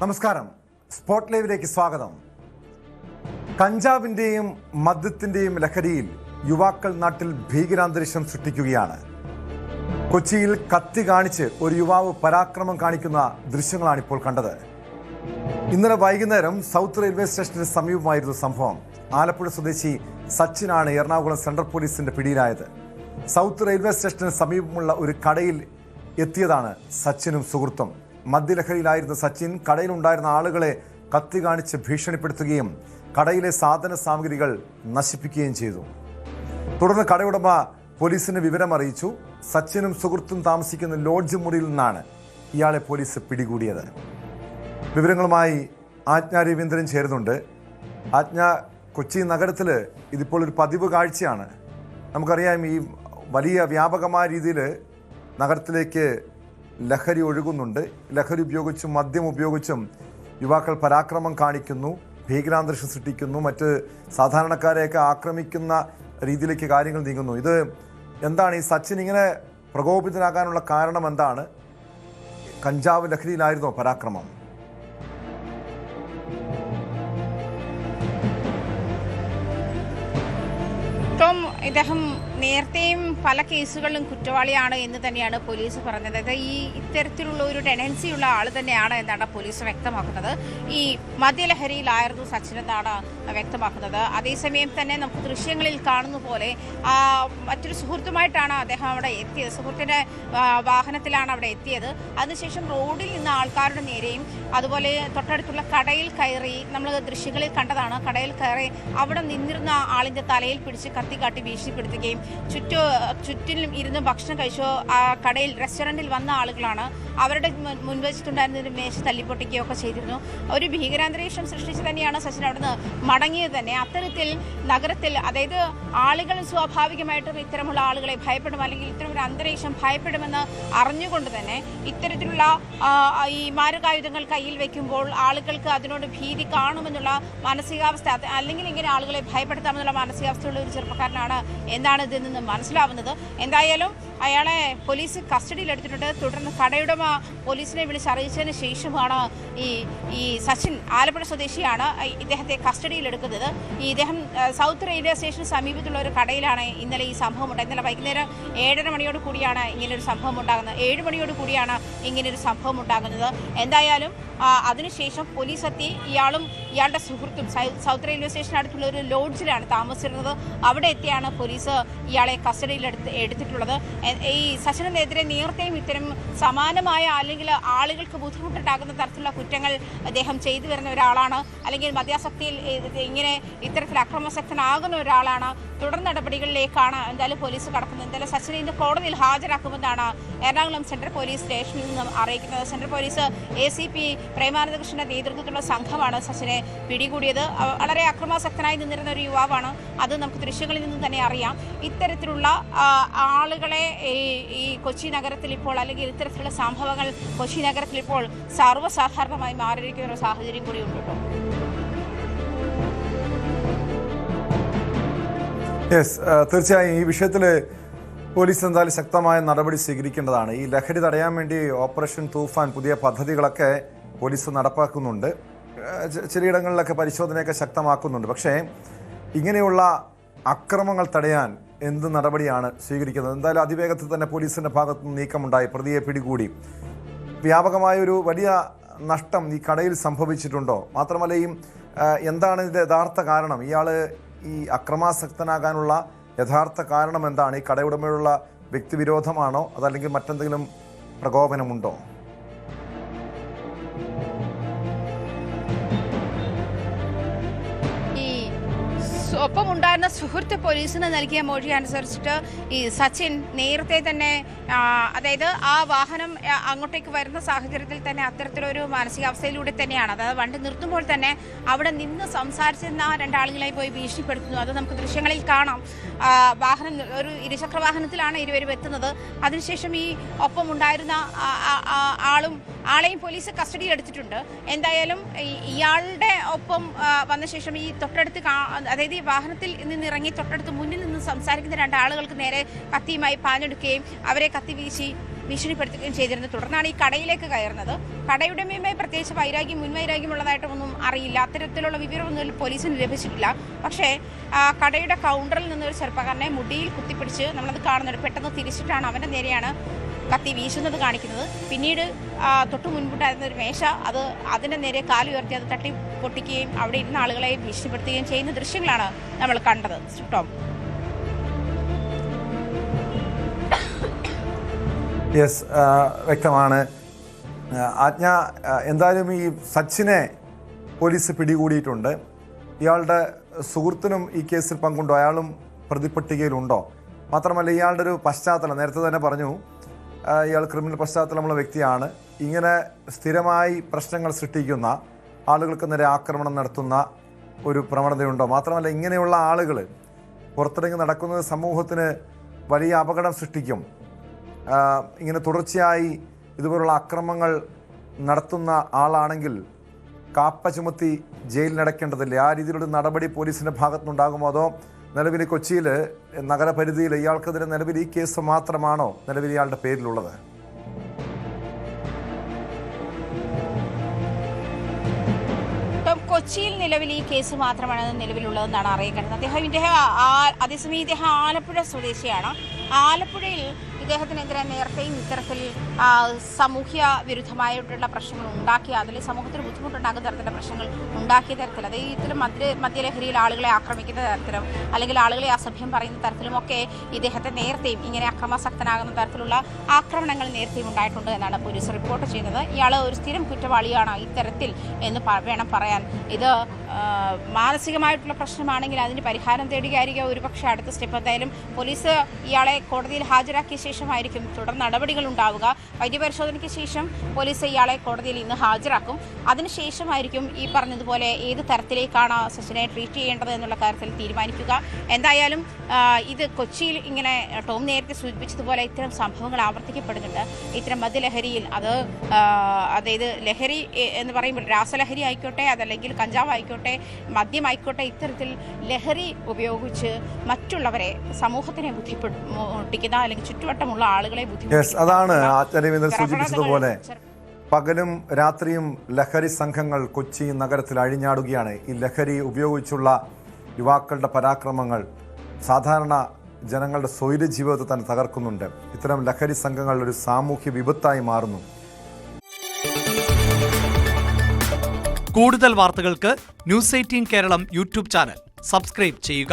നമസ്കാരം, സ്പോട്ട് ലൈവിലേക്ക് സ്വാഗതം. കഞ്ചാവിന്റെയും മദ്യത്തിന്റെയും ലഹരിയിൽ യുവാക്കൾ നാട്ടിൽ ഭീകരാന്തരീക്ഷം സൃഷ്ടിക്കുകയാണ്. കൊച്ചിയിൽ കത്തി കാണിച്ച് ഒരു യുവാവ് പരാക്രമം കാണിക്കുന്ന ദൃശ്യങ്ങളാണ് ഇപ്പോൾ കണ്ടത്. ഇന്നലെ വൈകുന്നേരം സൗത്ത് റെയിൽവേ സ്റ്റേഷന് സമീപമായിരുന്നു സംഭവം. ആലപ്പുഴ സ്വദേശി സച്ചിനാണ് എറണാകുളം സെൻട്രൽ പോലീസിന്റെ പിടിയിലായത്. സൗത്ത് റെയിൽവേ സ്റ്റേഷന് സമീപമുള്ള ഒരു കടയിൽ എത്തിയതാണ് സച്ചിനും സുഹൃത്തും. മദ്യലഹരിയിലായിരുന്ന സച്ചിൻ കടയിലുണ്ടായിരുന്ന ആളുകളെ കത്തി കാണിച്ച് ഭീഷണിപ്പെടുത്തുകയും കടയിലെ സാധന സാമഗ്രികൾ നശിപ്പിക്കുകയും ചെയ്തു. തുടർന്ന് കടയുടമ പോലീസിന് വിവരം അറിയിച്ചു. സച്ചിനും സുഹൃത്തും താമസിക്കുന്ന ലോഡ്ജ് മുറിയിൽ നിന്നാണ് ഇയാളെ പോലീസ് പിടികൂടിയത്. വിവരങ്ങളുമായി ആജ്ഞ രവീന്ദ്രൻ ചേരുന്നുണ്ട്. ആജ്ഞ, കൊച്ചി നഗരത്തിൽ ഇതിപ്പോൾ ഒരു പതിവ് കാഴ്ചയാണ്. നമുക്കറിയാം, ഈ വലിയ വ്യാപകമായ രീതിയിൽ നഗരത്തിലേക്ക് ലഹരി ഒഴുകുന്നുണ്ട്. ലഹരി ഉപയോഗിച്ചും മദ്യം ഉപയോഗിച്ചും യുവാക്കൾ പരാക്രമം കാണിക്കുന്നു, ഭീകരാന്തരീക്ഷം സൃഷ്ടിക്കുന്നു, മറ്റ് സാധാരണക്കാരെയൊക്കെ ആക്രമിക്കുന്ന രീതിയിലേക്ക് കാര്യങ്ങൾ നീങ്ങുന്നു. ഇത് എന്താണ്? ഈ സച്ചിൻ ഇങ്ങനെ പ്രകോപിതനാകാനുള്ള കാരണം എന്താണ്? കഞ്ചാവ് ലഹരിയിലായിരുന്നോ പരാക്രമം? ഇദ്ദേഹം നേരത്തെയും പല കേസുകളിലും കുറ്റവാളിയാണ് എന്ന് തന്നെയാണ് പോലീസ് പറഞ്ഞത്. ഈ ഇത്തരത്തിലുള്ള ഒരു ടെൻഡൻസിയുള്ള ആൾ തന്നെയാണ് എന്നാണ് പോലീസ് വ്യക്തമാക്കുന്നത്. ഈ മദ്യലഹരിയിലായിരുന്നു സച്ചിൻ എന്നാണ് വ്യക്തമാക്കുന്നത്. അതേസമയം തന്നെ നമുക്ക് ദൃശ്യങ്ങളിൽ കാണുന്ന പോലെ മറ്റൊരു സുഹൃത്തുമായിട്ടാണ് അദ്ദേഹം അവിടെ എത്തിയത്. സുഹൃത്തിൻ്റെ വാഹനത്തിലാണ് അവിടെ എത്തിയത്. അതിനുശേഷം റോഡിൽ നിന്ന് ആൾക്കാരുടെ നേരെയും അതുപോലെ തൊട്ടടുത്തുള്ള കടയിൽ കയറി, നമ്മൾ ദൃശ്യങ്ങളിൽ കണ്ടതാണ്, കടയിൽ കയറി അവിടെ നിന്നിരുന്ന ആളിൻ്റെ തലയിൽ പിടിച്ച് കത്തിക്കാട്ടി ഭീഷണിപ്പെടുത്തുകയും ചുറ്റിലും ഇരുന്ന് ഭക്ഷണം കഴിച്ചോ ആ കടയിൽ റെസ്റ്റോറൻറ്റിൽ വന്ന ആളുകളാണ്. അവരുടെ മുൻവശത്തുണ്ടായിരുന്ന മേശ തല്ലിപ്പൊട്ടിക്കുകയൊക്കെ ചെയ്തിരുന്നു. ഒരു ഭീകരാന്തരീക്ഷം സൃഷ്ടിച്ച് തന്നെയാണ് സച്ചിൻ അവിടുന്ന് മടങ്ങിയത് തന്നെ. അത്തരത്തിൽ നഗരത്തിൽ, അതായത് ആളുകൾ സ്വാഭാവികമായിട്ടും ഇത്തരമുള്ള ആളുകളെ ഭയപ്പെടും, അല്ലെങ്കിൽ ഇത്തരമൊരു അന്തരീക്ഷം ഭയപ്പെടുമെന്ന് അറിഞ്ഞുകൊണ്ട് തന്നെ ഇത്തരത്തിലുള്ള ഈ മാരകായുധങ്ങൾ കയ്യിൽ വയ്ക്കുമ്പോൾ ആളുകൾക്ക് അതിനോട് ഭീതി കാണുമെന്നുള്ള മാനസികാവസ്ഥ, അല്ലെങ്കിൽ ഇങ്ങനെ ആളുകളെ ഭയപ്പെടുത്താമെന്നുള്ള മാനസികാവസ്ഥയുള്ള ഒരു ചെറുപ്പക്കാരനാണ് എന്നാണ് ഇതിൽ നിന്ന് മനസ്സിലാവുന്നത്. എന്തായാലും അയാളെ പോലീസ് കസ്റ്റഡിയിലെടുത്തിട്ടുണ്ട്. തുടർന്ന് കടയുടമ പോലീസിനെ വിളിച്ച് അറിയിച്ചതിന് ശേഷമാണ് ഈ സച്ചിൻ, ആലപ്പുഴ സ്വദേശിയാണ്, ഇദ്ദേഹത്തെ കസ്റ്റഡിയിലെടുക്കുന്നത്. ഇദ്ദേഹം സൗത്ത് റെയിൽവേ സ്റ്റേഷന് സമീപത്തുള്ള ഒരു കടയിലാണ് ഇന്നലെ ഈ സംഭവം ഉണ്ടായത്. ഇന്നലെ വൈകുന്നേരം 7:30 മണിയോട് കൂടിയാണ് ഇങ്ങനൊരു സംഭവം ഉണ്ടാകുന്നത്. 7 മണിയോട് കൂടിയാണ് ഇങ്ങനൊരു സംഭവം ഉണ്ടാകുന്നത്. എന്തായാലും അതിനുശേഷം പോലീസ് എത്തി. ഇയാളും ഇയാളുടെ സുഹൃത്തും സൗത്ത് റെയിൽവേ സ്റ്റേഷന് അടുത്തുള്ള ഒരു ലോഡ്ജിലാണ് താമസിച്ചിരുന്നത്. അവിടെ എത്തിയാണ് പോലീസ് ഇയാളെ കസ്റ്റഡിയിൽ എടുത്തിട്ടുള്ളത്. ഈ സച്ചിനെതിരെ നേരത്തെയും ഇത്തരം സമാനമായ അല്ലെങ്കിൽ ആളുകൾക്ക് ബുദ്ധിമുട്ടുണ്ടാകുന്ന തരത്തിലുള്ള കുറ്റങ്ങൾ അദ്ദേഹം ചെയ്തു വരുന്ന ഒരാളാണ്, അല്ലെങ്കിൽ മദ്യാസക്തിയിൽ ഇത്തരത്തിൽ അക്രമാസക്തനാകുന്ന ഒരാളാണ്. തുടർ നടപടികളിലേക്കാണ് എന്തായാലും പോലീസ് കടക്കുന്നത്. എന്തായാലും സച്ചിനെ ഇന്ന് കോടതിയിൽ ഹാജരാക്കുമെന്നാണ് എറണാകുളം സെൻട്രൽ പോലീസ് സ്റ്റേഷനിൽ നിന്നും അറിയിക്കുന്നത്. സെൻട്രൽ പോലീസ് ACP പ്രേമാനന്ദകൃഷ്ണന്റെ നേതൃത്വത്തിലുള്ള സംഘമാണ് സച്ചിനെ പിടികൂടിയത്. വളരെ അക്രമാസക്തനായി നിന്നിരുന്ന ഒരു യുവാവാണ്. അത് നമുക്ക് ദൃശ്യങ്ങളിൽ നിന്ന് തന്നെ അറിയാം. ഇത്തരത്തിലുള്ള ആളുകളെ ഈ കൊച്ചി നഗരത്തിൽ ഇപ്പോൾ, അല്ലെങ്കിൽ ഇത്തരത്തിലുള്ള സംഭവങ്ങൾ കൊച്ചി നഗരത്തിൽ ഇപ്പോൾ സർവ്വസാധാരണമായി മാറിയിരിക്കുന്ന ഒരു സാഹചര്യം കൂടി ഉണ്ട് കേട്ടോ. തീർച്ചയായും ഈ വിഷയത്തിൽ പോലീസ് എന്തായാലും ശക്തമായ നടപടി സ്വീകരിക്കേണ്ടതാണ്. ഈ ലഹരി തടയാൻ വേണ്ടി ഓപ്പറേഷൻ തൂഫാൻ, പുതിയ പദ്ധതികളൊക്കെ പോലീസ് നടപ്പാക്കുന്നുണ്ട്. ചിലയിടങ്ങളിലൊക്കെ പരിശോധനയൊക്കെ ശക്തമാക്കുന്നുണ്ട്. പക്ഷേ ഇങ്ങനെയുള്ള അക്രമങ്ങൾ തടയാൻ എന്ത് നടപടിയാണ് സ്വീകരിക്കുന്നത്? എന്തായാലും അതിവേഗത്തിൽ തന്നെ പോലീസിൻ്റെ ഭാഗത്തു നിന്ന് നീക്കമുണ്ടായി, പ്രതിയെ പിടികൂടി. വ്യാപകമായൊരു വലിയ നഷ്ടം ഈ കടയിൽ സംഭവിച്ചിട്ടുണ്ടോ? മാത്രമല്ല, എന്താണ് ഇതിൻ്റെ യഥാർത്ഥ കാരണം? ഇയാൾ ഈ അക്രമാസക്തനാകാനുള്ള യഥാർത്ഥ കാരണം എന്താണ്? ഈ കടയുടമയുള്ള വ്യക്തിവിരോധമാണോ അതല്ലെങ്കിൽ മറ്റെന്തെങ്കിലും പ്രകോപനമുണ്ടോ? ഒപ്പം ഉണ്ടായിരുന്ന സുഹൃത്ത് പോലീസിന് നൽകിയ മൊഴി അനുസരിച്ചിട്ട് ഈ സച്ചിൻ നേരത്തെ തന്നെ അതായത് ആ വാഹനം അങ്ങോട്ടേക്ക് വരുന്ന സാഹചര്യത്തിൽ തന്നെ അത്തരത്തിലൊരു മാനസികാവസ്ഥയിലൂടെ തന്നെയാണ്, അതായത് വണ്ടി നിർത്തുമ്പോൾ തന്നെ അവിടെ നിന്ന് സംസാരിച്ചിരുന്ന രണ്ടാളുകളെ പോയി ഭീഷണിപ്പെടുത്തുന്നു. അത് നമുക്ക് ദൃശ്യങ്ങളിൽ കാണാം. വാഹനം ഒരു ഇരുചക്ര വാഹനത്തിലാണ് ഇരുവരും എത്തുന്നത്. അതിനുശേഷം ഈ ഒപ്പം ഉണ്ടായിരുന്ന ആളെയും പോലീസ് കസ്റ്റഡിയിൽ എടുത്തിട്ടുണ്ട്. എന്തായാലും ഇയാളുടെ ഒപ്പം വന്ന ശേഷം ഈ തൊട്ടടുത്ത് അതായത് ഈ വാഹനത്തിൽ നിന്ന് ഇറങ്ങി തൊട്ടടുത്ത് മുന്നിൽ നിന്ന് സംസാരിക്കുന്ന രണ്ടാളുകൾക്ക് നേരെ കത്തിയുമായി പാഞ്ഞെടുക്കുകയും അവരെ കത്തി വീശി ഭീഷണിപ്പെടുത്തുകയും ചെയ്തിരുന്നു. തുടർന്നാണ് ഈ കടയിലേക്ക് കയറുന്നത്. കടയുടമയുമായി പ്രത്യേകിച്ച് മുൻവൈരാഗ്യമുള്ളതായിട്ടൊന്നും അറിയില്ല. അത്തരത്തിലുള്ള വിവരമൊന്നും പോലീസിന് ലഭിച്ചിട്ടില്ല. പക്ഷേ കടയുടെ കൗണ്ടറിൽ നിന്നൊരു ചെറുപ്പക്കാരനെ മുടിയിൽ കുത്തിപ്പിടിച്ച് നമ്മളത് കാണുന്നുണ്ട്. പെട്ടെന്ന് തിരിച്ചിട്ടാണ് അവൻ്റെ നേരെയാണ് കത്തി വീശുന്നത് കാണിക്കുന്നത്. പിന്നീട് തൊട്ടു മുൻപുണ്ടായിരുന്ന ഒരു മേശ അതിൻ്റെ നേരെ കാലുയർത്തി അത് തട്ടി പൊട്ടിക്കുകയും അവിടെ ഇരുന്ന ആളുകളെ ഭീഷണിപ്പെടുത്തുകയും ചെയ്യുന്ന ദൃശ്യങ്ങളാണ് നമ്മൾ കണ്ടത്. ടോം. യെസ്, വ്യക്തമാണ്. ആജ്ഞ, എന്തായാലും ഈ സച്ചിനെ പോലീസ് പിടികൂടിയിട്ടുണ്ട്. ഇയാളുടെ സുഹൃത്തിനും ഈ കേസിൽ പങ്കുണ്ടോ? അയാളും പ്രതിപട്ടികയിലുണ്ടോ? മാത്രമല്ല ഇയാളുടെ ഒരു പശ്ചാത്തലം നേരത്തെ തന്നെ പറഞ്ഞു, ഇയാൾ ക്രിമിനൽ പശ്ചാത്തലമുള്ള വ്യക്തിയാണ്. ഇങ്ങനെ സ്ഥിരമായി പ്രശ്നങ്ങൾ സൃഷ്ടിക്കുന്ന ആളുകൾക്ക് നേരെ ആക്രമണം നടത്തുന്ന ഒരു പ്രവണതയുണ്ടോ? മാത്രമല്ല ഇങ്ങനെയുള്ള ആളുകൾ പുറത്തിറങ്ങി നടക്കുന്നത് സമൂഹത്തിന് വലിയ അപകടം സൃഷ്ടിക്കും. ഇങ്ങനെ തുടർച്ചയായി ഇതുപോലുള്ള അക്രമങ്ങൾ നടത്തുന്ന ആളാണെങ്കിൽ കാപ്പ ചുമത്തി ജയിലിലടയ്ക്കേണ്ടതില്ലേ? ആ രീതിയിലുള്ള നടപടി പോലീസിൻ്റെ ഭാഗത്തുനിന്നുണ്ടാകുമോ? അതോ നിലവിൽ കൊച്ചിയിൽ നഗരപരിധിയിൽ ഇയാൾക്കെതിരെ നിലവിൽ ഈ കേസ് മാത്രമാണോ നിലവിൽ ഇയാളുടെ പേരിലുള്ളത്? കൊച്ചിയിൽ നിലവിൽ ഈ കേസ് മാത്രമാണ് നിലവിലുള്ളതെന്നാണ് അറിയിക്കുന്നത്. അതേസമയം ഇദ്ദേഹം ആലപ്പുഴ സ്വദേശിയാണ്. ആലപ്പുഴയിൽ ഇദ്ദേഹത്തിനെതിരെ നേരത്തെയും ഇത്തരത്തിൽ സാമൂഹ്യ വിരുദ്ധമായിട്ടുള്ള പ്രശ്നങ്ങൾ ഉണ്ടാക്കിയ, അതിൽ സമൂഹത്തിന് ബുദ്ധിമുട്ടുണ്ടാക്കുന്ന തരത്തിലുള്ള പ്രശ്നങ്ങൾ ഉണ്ടാക്കിയ തരത്തിൽ, അതായത് ഇത്തരം മദ്യലഹരിയിൽ ആളുകളെ ആക്രമിക്കുന്ന തരത്തിലും അല്ലെങ്കിൽ ആളുകളെ അസഭ്യം പറയുന്ന തരത്തിലുമൊക്കെ ഇദ്ദേഹത്തെ നേരത്തെയും ഇങ്ങനെ അക്രമാസക്തനാകുന്ന തരത്തിലുള്ള ആക്രമണങ്ങൾ നേരത്തെയും ഉണ്ടായിട്ടുണ്ട് എന്നാണ് പോലീസ് റിപ്പോർട്ട് ചെയ്യുന്നത്. ഇയാൾ ഒരു സ്ഥിരം കുറ്റവാളിയാണ് ഇത്തരത്തിൽ എന്ന് വേണം പറയാൻ. ഇത് മാനസികമായിട്ടുള്ള പ്രശ്നമാണെങ്കിൽ അതിന് പരിഹാരം തേടുകയായിരിക്കും ഒരുപക്ഷെ അടുത്ത സ്റ്റെപ്പ്. എന്തായാലും പോലീസ് ഇയാളെ കോടതിയിൽ ഹാജരാക്കിയ ശേഷമായിരിക്കും തുടർ നടപടികൾ ഉണ്ടാവുക. വൈദ്യപരിശോധനയ്ക്ക് ശേഷം പോലീസ് ഇയാളെ കോടതിയിൽ ഇന്ന് ഹാജരാക്കും. അതിനുശേഷമായിരിക്കും ഈ പറഞ്ഞതുപോലെ ഏത് തരത്തിലേക്കാണ് സച്ചിനെ ട്രീറ്റ് ചെയ്യേണ്ടത് എന്നുള്ള കാര്യത്തിൽ തീരുമാനിക്കുക. എന്തായാലും ഇത് കൊച്ചിയിൽ ഇങ്ങനെ ടോം നേരത്തെ സൂചിപ്പിച്ചതുപോലെ ഇത്തരം സംഭവങ്ങൾ ആവർത്തിക്കപ്പെടുന്നുണ്ട്. ഇത്തരം മദ്യലഹരിയിൽ അതായത് ലഹരി എന്ന് പറയുമ്പോൾ രാസലഹരി ആയിക്കോട്ടെ, അതല്ലെങ്കിൽ കഞ്ചാവ് ആയിക്കോട്ടെ, മദ്യമായിക്കോട്ടെ, ഇത്തരത്തിൽ ലഹരി ഉപയോഗിച്ച് മറ്റുള്ളവരെ സമൂഹത്തിനെ ബുദ്ധിമുട്ടിക്കുന്ന അല്ലെങ്കിൽ ചുറ്റുവട്ടമുള്ള ആളുകളെ അതാണ് ആചാര്യവേന്ദ്രൻ സൂചിപ്പിച്ചതുപോലെ പകലും രാത്രിയും ലഹരി സംഘങ്ങൾ കൊച്ചി നഗരത്തിൽ അഴിഞ്ഞാടുകയാണ്. ഈ ലഹരി ഉപയോഗിച്ചുള്ള യുവാക്കളുടെ പരാക്രമങ്ങൾ സാധാരണ ജനങ്ങളുടെ സ്വൈര ജീവിതത്തെ തന്നെ തകർക്കുന്നുണ്ട്. ഇത്തരം ലഹരി സംഘങ്ങൾ ഒരു സാമൂഹ്യ വിപത്തായി മാറുന്നു. കൂടുതൽ വാർത്തകൾക്ക് news 18 Keralam YouTube channel subscribe ചെയ്യുക.